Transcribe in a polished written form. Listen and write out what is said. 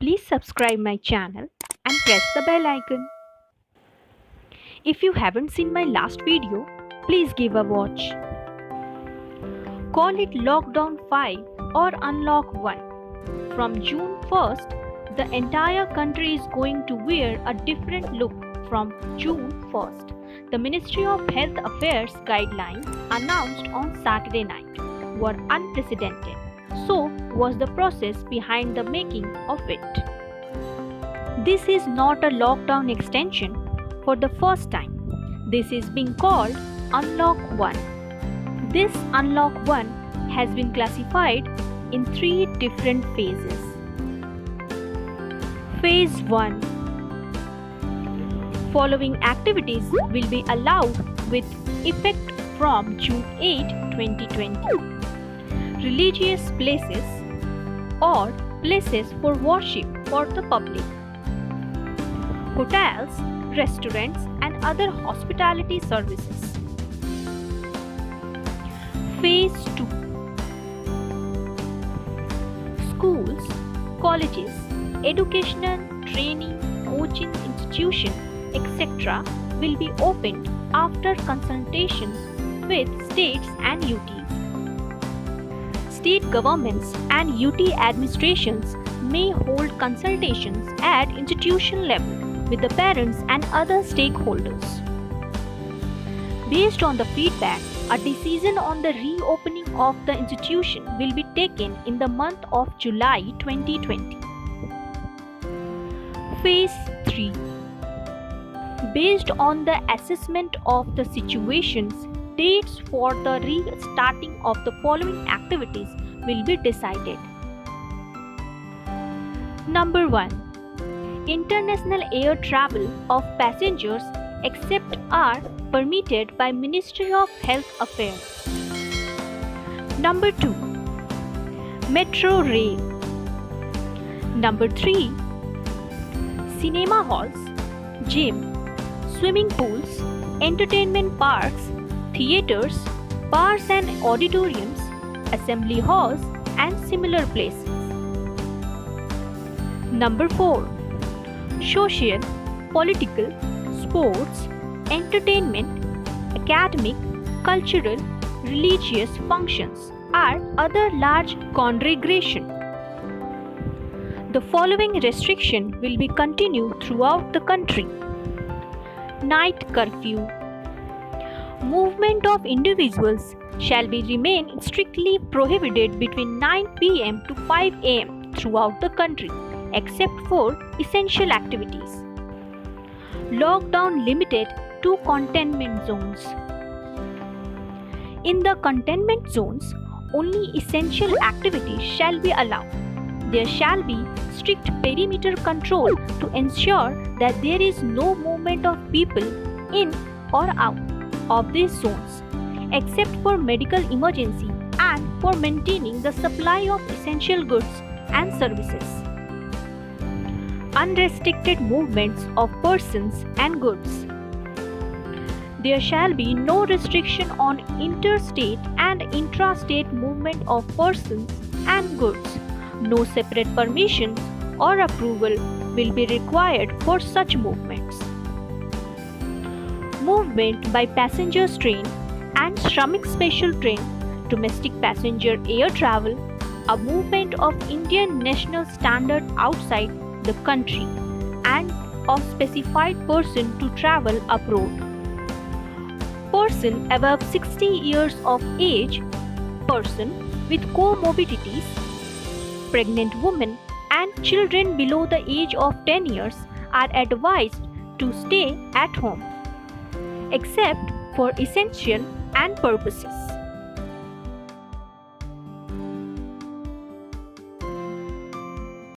Please subscribe my channel and press the bell icon. If you haven't seen my last video, please give a watch. Call it Lockdown 5 or Unlock 1. From June 1st, the entire country is going to wear a different look from June 1st. The Ministry of Health Affairs guidelines announced on Saturday night were unprecedented. So was the process behind the making of it. This is not a lockdown extension for the first time. This is being called Unlock 1. This Unlock 1 has been classified in 3 different phases. Phase 1. Following activities will be allowed with effect from June 8, 2020. Religious places or places for worship for the public. Hotels, restaurants and other hospitality services. Phase 2. Schools, colleges, educational, training, coaching institutions, etc. will be opened after consultations with states and UTs. State governments and UT administrations may hold consultations at institution level with the parents and other stakeholders. Based on the feedback, a decision on the reopening of the institution will be taken in the month of July 2020. Phase 3. Based on the assessment of the situations, dates for the restarting of the following activities will be decided. Number 1. International air travel of passengers except are permitted by Ministry of Health Affairs. Number 2. Metro rail. Number 3. Cinema halls, gym, swimming pools, entertainment parks, theaters, bars and auditoriums, assembly halls and similar places. Number 4. Social, political, sports, entertainment, academic, cultural, religious functions are other large congregation. The following restriction will be continued throughout the country. Night curfew. Movement of individuals shall be remain strictly prohibited between 9 p.m. to 5 a.m. throughout the country, except for essential activities. Lockdown limited to containment zones. In the containment zones, only essential activities shall be allowed. There shall be strict perimeter control to ensure that there is no movement of people in or out of these zones, except for medical emergency and for maintaining the supply of essential goods and services. Unrestricted movements of persons and goods. There shall be no restriction on interstate and intrastate movement of persons and goods. No separate permissions or approval will be required for such movements. Movement by passenger train and Shramik special train, domestic passenger air travel, a movement of Indian national standard outside the country and of specified person to travel abroad. Person above 60 years of age, person with comorbidities, pregnant women and children below the age of 10 years are advised to stay at home, except for essential and purposes.